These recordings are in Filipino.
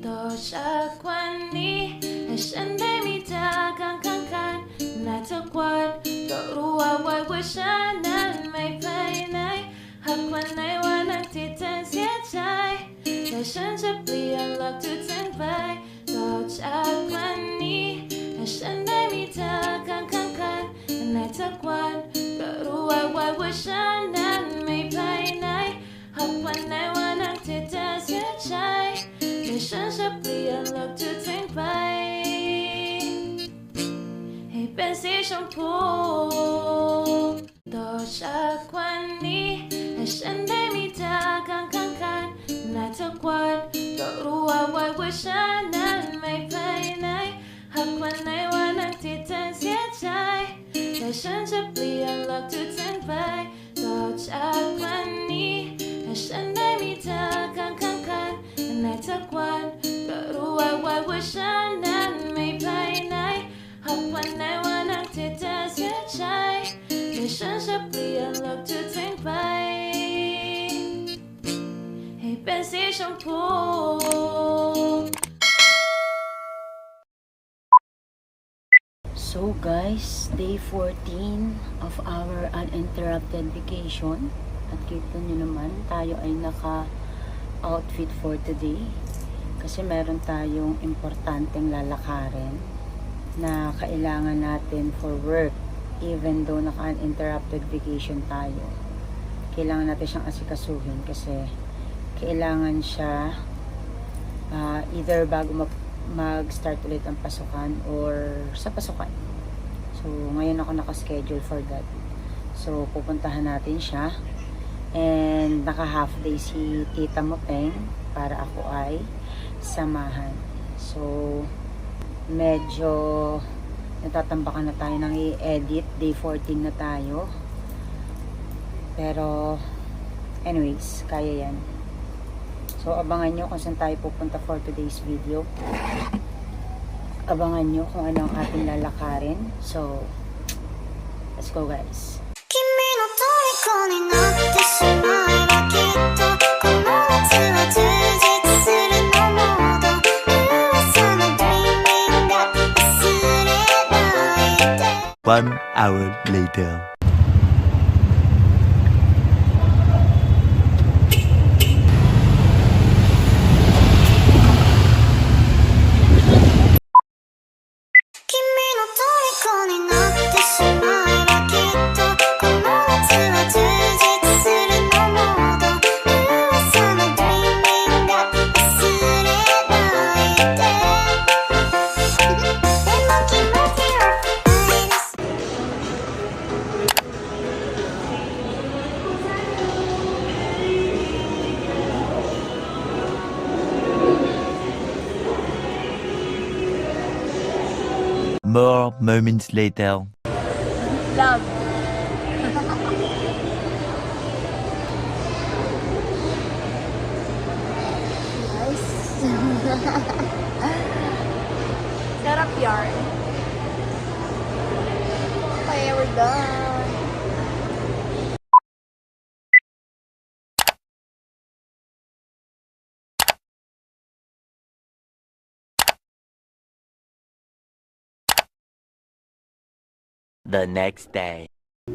多少管你还身对你的刚刚看那特关ก็รู้ว่าไว้ว่าฉันนั้นไม่ไปไหนหากวันไหนวันนั้นที่เธอเสียใจแต่ฉันจะเปลี่ยนหลักทุกสิ่งไปต่อจากวันนี้ให้ฉันได้มีเธอข้างกันในทุกวันก็รู้ไว้ว่าฉันนั้นไม่ไปไหนหากวันไหนวันนั้นที่เธอเสียใจแต่ฉันจะเปลี่ยนหลักทุกสิ่งไปให้เป็นสีชมพูต่อจากวันนี้ให้ฉันได้มีเธอข้างกันในทุกวันก็รู้ว่าฉันนั้นไม่ไปไหนหากวันไหนวันนั้นที่เธอเสียใจแต่ฉันจะเปลี่ยนหลักทุกสิ่งไปต่อจากวันนี้ให้ฉันได้มีเธอข้างกันในทุกวันก็รู้ว่าฉันนั้นไม่ไปไหนหากวันไหนวันนั้นที่เธอเสียใจแต่ฉันจะเปลี่ยนหลักทุกสิ่งไปให้เป็นสีชมพู So guys, day 14 of our uninterrupted vacation. At kita nyo naman, tayo ay naka-outfit for today. Kasi meron tayong importanteng lalakarin na kailangan natin for work. Even though naka-uninterrupted vacation tayo, kailangan natin siyang asikasuhin kasi kailangan siya either bago mag-start ulit ang pasukan or sa pasukan. So, ngayon ako naka-schedule for that. So, pupuntahan natin siya. And naka-half day si Tita Moteng para ako ay samahan. So, medyo natatambakan na tayo ng i-edit. Day 14 na tayo. Pero, anyways, kaya yan. So, abangan nyo kung saan tayo pupunta for today's video. Abangan nyo kung ano ang ating lalakarin. So, let's go guys. 君の虜になってしまえばきっとこの夏は充実するのもど噂の dreaming が忘れないで 1 hour later. More moments later. Love. Nice. Sarap yarn. Okay, we're done. The next day.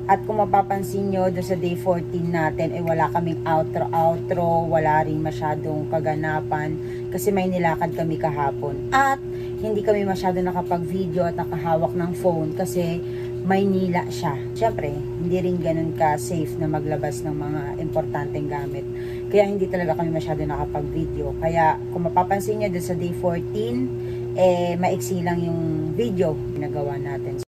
At kung mapapansin nyo, doon sa day 14 natin, ay wala kaming outro, wala rin masyadong kaganapan kasi may nilakad kami kahapon. At hindi kami masyado nakapag-video at nakahawak ng phone kasi may nila siya. Siyempre, hindi rin ganun ka-safe na maglabas ng mga importanteng gamit. Kaya hindi talaga kami masyado nakapag-video. Kaya kung mapapansin nyo, doon sa day 14, maiksi lang yung video ginagawa natin.